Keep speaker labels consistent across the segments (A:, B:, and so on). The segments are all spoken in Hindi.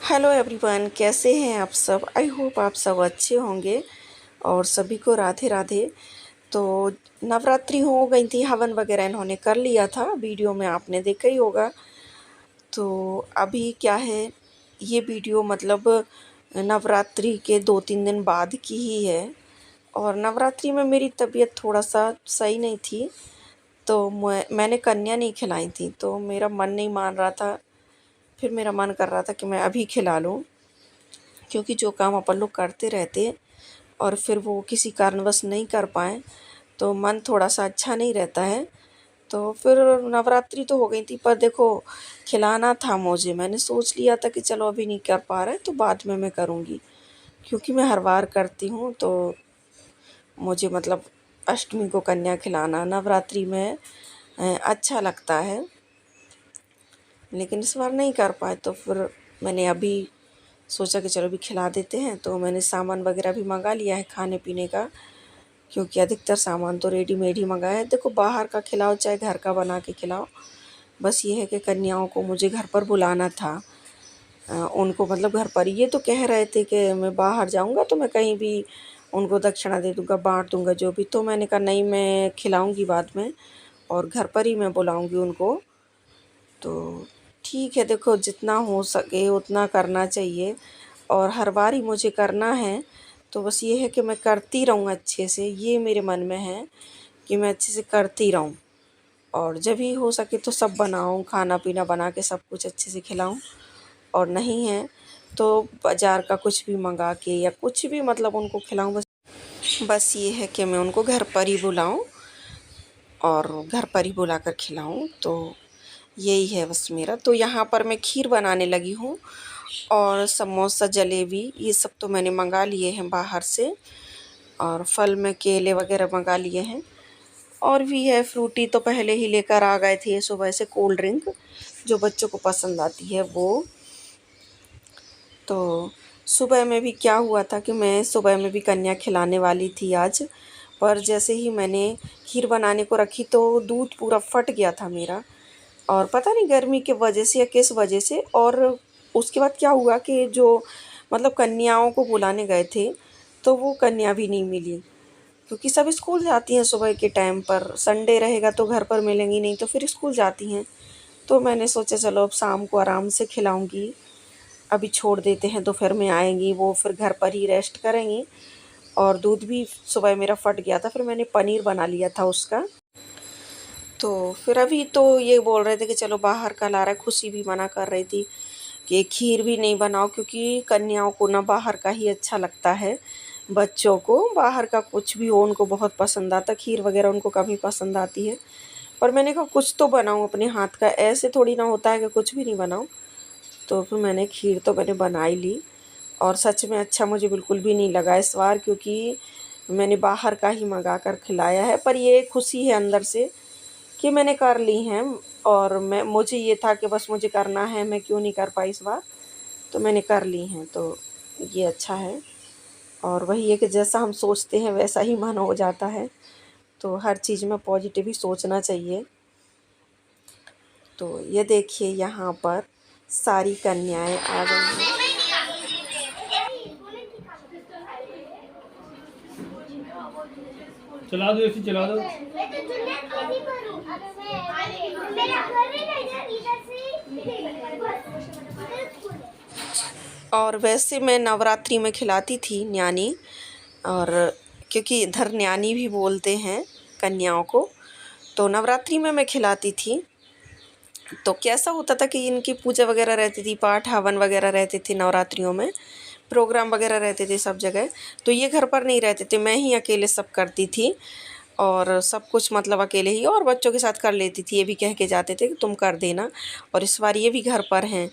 A: हेलो एवरीवन, कैसे हैं आप सब। आई होप आप सब अच्छे होंगे और सभी को राधे राधे। तो नवरात्रि हो गई थी, हवन वगैरह इन्होंने कर लिया था, वीडियो में आपने देखा ही होगा। तो अभी क्या है, ये वीडियो मतलब नवरात्रि के 2-3 दिन बाद की ही है। और नवरात्रि में मेरी तबीयत थोड़ा सा सही नहीं थी, तो मैंने कन्या नहीं खिलाई थी, तो मेरा मन नहीं मान रहा था। फिर मेरा मन कर रहा था कि मैं अभी खिला लूँ, क्योंकि जो काम अपन लोग करते रहते और फिर वो किसी कारणवश नहीं कर पाएँ तो मन थोड़ा सा अच्छा नहीं रहता है। तो फिर नवरात्रि तो हो गई थी, पर देखो खिलाना था मुझे। मैंने सोच लिया था कि चलो अभी नहीं कर पा रहे तो बाद में मैं करूँगी, क्योंकि मैं हर बार करती हूँ। तो मुझे मतलब अष्टमी को कन्या खिलाना नवरात्रि में अच्छा लगता है, लेकिन इस बार नहीं कर पाए। तो फिर मैंने अभी सोचा कि चलो अभी खिला देते हैं। तो मैंने सामान वगैरह भी मंगा लिया है खाने पीने का, क्योंकि अधिकतर सामान तो रेडीमेड ही मंगाया है। देखो बाहर का खिलाओ चाहे घर का बना के खिलाओ, बस ये है कि कन्याओं को मुझे घर पर बुलाना था। उनको मतलब घर पर ये तो कह रहे थे कि मैं बाहर जाऊंगा तो मैं कहीं भी उनको दक्षिणा दे दूंगा, बांट दूंगा जो भी। तो मैंने कहा नहीं, मैं खिलाऊंगी बाद में और घर पर ही मैं बुलाऊंगी उनको। तो ठीक है, देखो जितना हो सके उतना करना चाहिए और हर बार ही मुझे करना है। तो बस ये है कि मैं करती रहूँ अच्छे से, ये मेरे मन में है कि मैं अच्छे से करती रहूँ और जब भी हो सके तो सब बनाऊँ, खाना पीना बना के सब कुछ अच्छे से खिलाऊँ। और नहीं है तो बाज़ार का कुछ भी मंगा के या कुछ भी मतलब उनको खिलाऊँ। बस ये है कि मैं उनको घर पर ही बुलाऊँ और घर पर ही बुलाकर खिलाऊँ। तो यही है बस मेरा। तो यहाँ पर मैं खीर बनाने लगी हूँ और समोसा जलेबी ये सब तो मैंने मंगा लिए हैं बाहर से, और फल में केले वगैरह मंगा लिए हैं। और भी है, फ्रूटी तो पहले ही लेकर आ गए थे सुबह से, कोल्ड ड्रिंक जो बच्चों को पसंद आती है वो। तो सुबह में भी क्या हुआ था कि मैं सुबह में भी कन्या खिलाने वाली थी आज, पर जैसे ही मैंने खीर बनाने को रखी तो दूध पूरा फट गया था मेरा। और पता नहीं गर्मी के वजह से या किस वजह से। और उसके बाद क्या हुआ कि जो मतलब कन्याओं को बुलाने गए थे तो वो कन्या भी नहीं मिली, क्योंकि सब स्कूल जाती हैं सुबह के टाइम पर। संडे रहेगा तो घर पर मिलेंगी नहीं तो फिर स्कूल जाती हैं। तो मैंने सोचा चलो अब शाम को आराम से खिलाऊंगी, अभी छोड़ देते हैं दोपहर में आएंगी वो, फिर घर पर ही रेस्ट करेंगी। और दूध भी सुबह मेरा फट गया था, फिर मैंने पनीर बना लिया था उसका। तो फिर अभी तो ये बोल रहे थे कि चलो बाहर का ला रहा है। खुशी भी मना कर रही थी कि खीर भी नहीं बनाओ, क्योंकि कन्याओं को ना बाहर का ही अच्छा लगता है। बच्चों को बाहर का कुछ भी हो उनको बहुत पसंद आता, खीर वगैरह उनको कम ही पसंद आती है। पर मैंने कहा कुछ तो बनाऊँ अपने हाथ का, ऐसे थोड़ी ना होता है कि कुछ भी नहीं बनाऊँ। तो फिर मैंने खीर तो मैंने बना ही ली। और सच में अच्छा मुझे बिल्कुल भी नहीं लगा इस बार, क्योंकि मैंने बाहर का ही मंगा कर खिलाया है। पर ये खुशी है अंदर से कि मैंने कर ली हैं। और मुझे ये था कि बस मुझे करना है, मैं क्यों नहीं कर पाई इस बार, तो मैंने कर ली हैं। तो ये अच्छा है। और वही है कि जैसा हम सोचते हैं वैसा ही मन हो जाता है। तो हर चीज़ में पॉजिटिव ही सोचना चाहिए। तो ये देखिए यहाँ पर सारी कन्याएं आ गई हैं।
B: चला दो ऐसी चला दो।
A: और वैसे मैं नवरात्रि में खिलाती थी न्यानी, और क्योंकि इधर न्यानी भी बोलते हैं कन्याओं को, तो नवरात्रि में मैं खिलाती थी। तो कैसा होता था कि इनकी पूजा वगैरह रहती थी, पाठ हवन वगैरह रहते थे नवरात्रियों में, प्रोग्राम वगैरह रहते थे सब जगह। तो ये घर पर नहीं रहते थे, मैं ही अकेले सब करती थी और सब कुछ मतलब अकेले ही, और बच्चों के साथ कर लेती थी। ये भी कह के जाते थे कि तुम कर देना। और इस बार ये भी घर पर हैं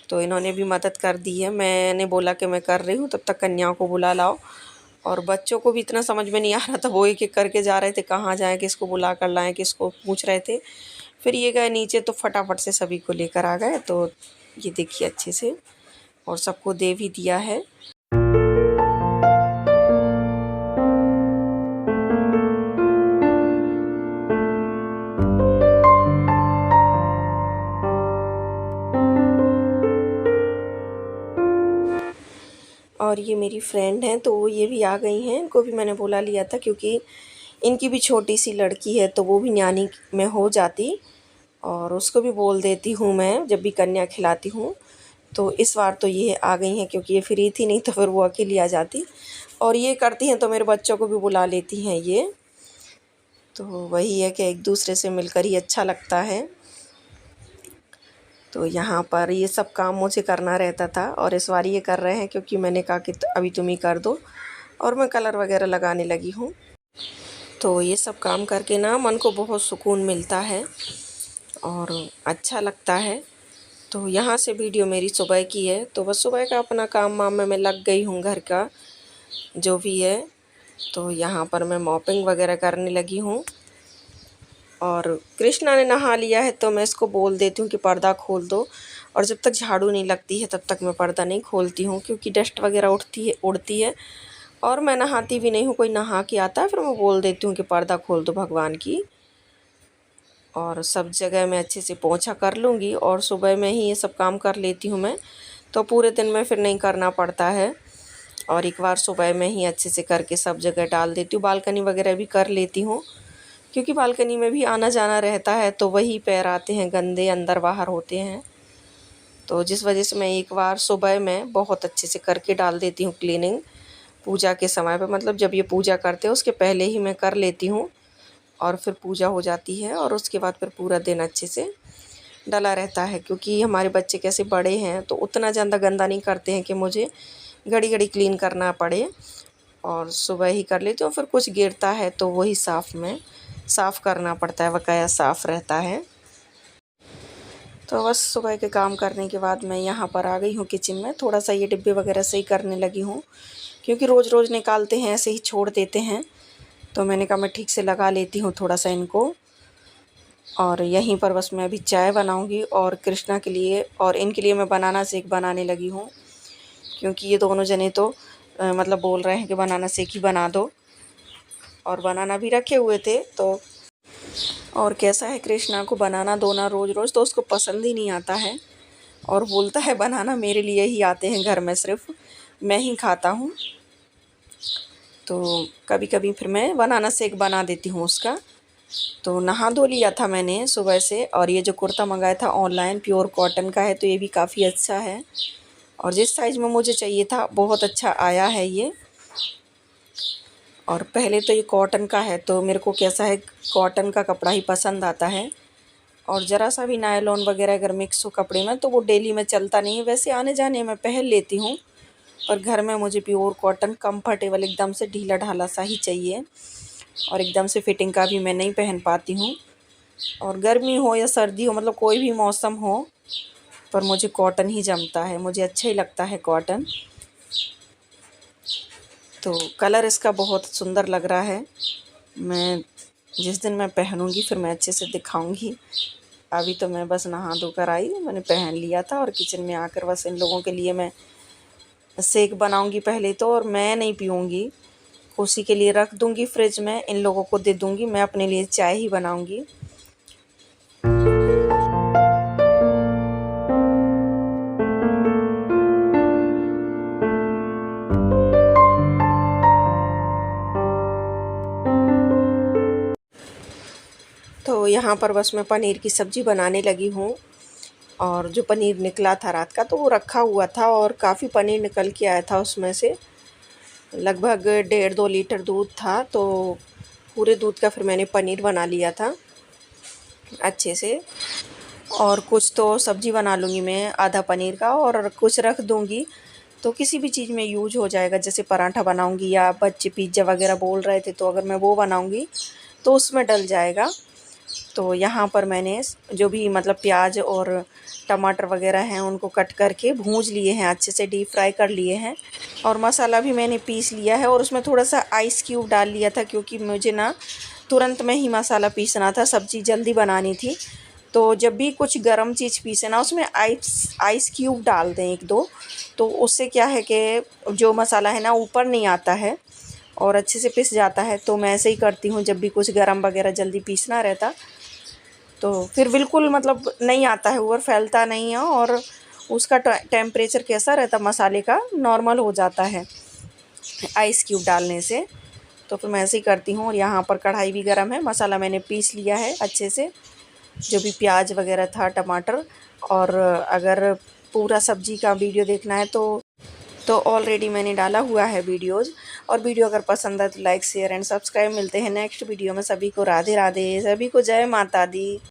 A: तो इन्होंने भी मदद कर दी है। मैंने बोला कि मैं कर रही हूँ, तब तक कन्याओं को बुला लाओ। और बच्चों को भी इतना समझ में नहीं आ रहा था, वो एक एक करके जा रहे थे कहाँ जाएँ, किसको बुला कर लाएँ, किसको पूछ रहे थे। फिर ये गए नीचे तो फटाफट से सभी को लेकर आ गए। तो ये देखिए अच्छे से, और सबको दे भी दिया है। और ये मेरी फ्रेंड हैं तो ये भी आ गई हैं। इनको भी मैंने बुला लिया था क्योंकि इनकी भी छोटी सी लड़की है तो वो भी न्यानी में हो जाती, और उसको भी बोल देती हूँ मैं जब भी कन्या खिलाती हूँ। तो इस बार तो ये आ गई हैं क्योंकि ये फ्री थी, नहीं तो फिर वो अकेली आ जाती। और ये करती हैं तो मेरे बच्चों को भी बुला लेती हैं ये। तो वही है कि एक दूसरे से मिलकर ही अच्छा लगता है। तो यहाँ पर ये सब काम मुझे करना रहता था और इस बार ये कर रहे हैं क्योंकि मैंने कहा कि अभी तुम ही कर दो, और मैं कलर वगैरह लगाने लगी हूँ। तो ये सब काम करके ना मन को बहुत सुकून मिलता है और अच्छा लगता है। तो यहाँ से वीडियो मेरी सुबह की है, तो बस सुबह का अपना काम वाम में मैं लग गई हूँ घर का जो भी है। तो यहाँ पर मैं मॉपिंग वगैरह करने लगी हूँ और कृष्णा ने नहा लिया है तो मैं इसको बोल देती हूँ कि पर्दा खोल दो, और जब तक झाड़ू नहीं लगती है तब तक मैं पर्दा नहीं खोलती हूँ क्योंकि डस्ट वगैरह उड़ती है। और मैं नहाती भी नहीं हूँ, कोई नहा के आता है फिर मैं बोल देती हूँ कि पर्दा खोल दो भगवान की। और सब जगह मैं अच्छे से पोंछा कर लूँगी और सुबह में ही ये सब काम कर लेती हूँ मैं, तो पूरे दिन में फिर नहीं करना पड़ता है। और एक बार सुबह में ही अच्छे से करके सब जगह डाल देती हूँ। बालकनी वगैरह भी कर लेती हूँ क्योंकि बालकनी में भी आना जाना रहता है तो वही पैर आते हैं गंदे, अंदर बाहर होते हैं। तो जिस वजह से मैं एक बार सुबह में बहुत अच्छे से करके डाल देती हूँ क्लीनिंग। पूजा के समय पे, मतलब जब ये पूजा करते हैं उसके पहले ही मैं कर लेती हूँ और फिर पूजा हो जाती है और उसके बाद फिर पूरा दिन अच्छे से डला रहता है। क्योंकि हमारे बच्चे कैसे बड़े हैं तो उतना ज़्यादा गंदा नहीं करते हैं कि मुझे घड़ी घड़ी क्लीन करना पड़े, और सुबह ही कर लेती हूँ। फिर कुछ गिरता है तो वही साफ़ करना पड़ता है, बकाया साफ़ रहता है। तो बस सुबह के काम करने के बाद मैं यहाँ पर आ गई हूँ किचन में, थोड़ा सा ये डिब्बे वगैरह सही करने लगी हूँ क्योंकि रोज़ रोज़ निकालते हैं ऐसे ही छोड़ देते हैं। तो मैंने कहा मैं ठीक से लगा लेती हूँ थोड़ा सा इनको। और यहीं पर बस मैं अभी चाय बनाऊँगी और कृष्णा के लिए और इनके लिए मैं बनाना शेक बनाने लगी हूँ क्योंकि ये दोनों जने तो मतलब बोल रहे हैं कि बनाना शेक ही बना दो, और बनाना भी रखे हुए थे। तो और कैसा है कृष्णा को बनाना दो ना रोज़ रोज़ तो उसको पसंद ही नहीं आता है, और बोलता है बनाना मेरे लिए ही आते हैं, घर में सिर्फ मैं ही खाता हूँ। तो कभी कभी फिर मैं बनाना शेक बना देती हूँ उसका। तो नहा धो लिया था मैंने सुबह से, और ये जो कुर्ता मंगाया था ऑनलाइन प्योर कॉटन का है तो ये भी काफ़ी अच्छा है, और जिस साइज़ में मुझे चाहिए था बहुत अच्छा आया है ये। और पहले तो ये कॉटन का है तो मेरे को कैसा है कॉटन का कपड़ा ही पसंद आता है, और ज़रा सा भी नायलॉन वगैरह अगर मिक्स हो कपड़े में तो वो डेली में चलता नहीं है। वैसे आने जाने में पहन लेती हूँ पर घर में मुझे प्योर कॉटन कंफर्टेबल एकदम से ढीला ढाला सा ही चाहिए, और एकदम से फिटिंग का भी मैं नहीं पहन पाती हूँ। और गर्मी हो या सर्दी हो, मतलब कोई भी मौसम हो, पर मुझे कॉटन ही जमता है, मुझे अच्छा ही लगता है कॉटन। तो कलर इसका बहुत सुंदर लग रहा है। मैं जिस दिन मैं पहनूंगी फिर मैं अच्छे से दिखाऊंगी। अभी तो मैं बस नहा धोकर आई, मैंने पहन लिया था और किचन में आकर बस इन लोगों के लिए मैं शेक बनाऊंगी पहले तो, और मैं नहीं पीऊँगी, उसी के लिए रख दूंगी फ्रिज में, इन लोगों को दे दूंगी, मैं अपने लिए चाय ही बनाऊंगी। तो यहाँ पर बस मैं पनीर की सब्ज़ी बनाने लगी हूँ, और जो पनीर निकला था रात का तो वो रखा हुआ था और काफ़ी पनीर निकल के आया था उसमें से, लगभग 1.5-2 लीटर दूध था। तो पूरे दूध का फिर मैंने पनीर बना लिया था अच्छे से। और कुछ तो सब्ज़ी बना लूँगी मैं आधा पनीर का, और कुछ रख दूँगी तो किसी भी चीज़ में यूज हो जाएगा। जैसे पराठा बनाऊँगी या बच्चे पिज़्ज़ा वगैरह बोल रहे थे तो अगर मैं वो बनाऊँगी तो उसमें डल जाएगा। तो यहाँ पर मैंने जो भी मतलब प्याज और टमाटर वगैरह हैं उनको कट करके भूंज लिए हैं, अच्छे से डीप फ्राई कर लिए हैं, और मसाला भी मैंने पीस लिया है। और उसमें थोड़ा सा आइस क्यूब डाल लिया था क्योंकि मुझे ना तुरंत में ही मसाला पीसना था, सब्ज़ी जल्दी बनानी थी। तो जब भी कुछ गर्म चीज़ पीसे ना उसमें आइस क्यूब डाल दें 1-2, तो उससे क्या है कि जो मसाला है ना ऊपर नहीं आता है और अच्छे से पिस जाता है। तो मैं ऐसे ही करती हूँ जब भी कुछ गरम वगैरह जल्दी पीसना रहता, तो फिर बिल्कुल मतलब नहीं आता है, ऊपर फैलता नहीं है और उसका टेम्परेचर कैसा रहता मसाले का, नॉर्मल हो जाता है आइस क्यूब डालने से। तो फिर मैं ऐसे ही करती हूँ। और यहाँ पर कढ़ाई भी गर्म है, मसाला मैंने पीस लिया है अच्छे से, जो भी प्याज वगैरह था, टमाटर। और अगर पूरा सब्जी का वीडियो देखना है तो ऑलरेडी मैंने डाला हुआ है वीडियोज़। और वीडियो अगर पसंद है तो लाइक शेयर एंड सब्सक्राइब। मिलते हैं नेक्स्ट वीडियो में। सभी को राधे राधे, सभी को जय माता दी।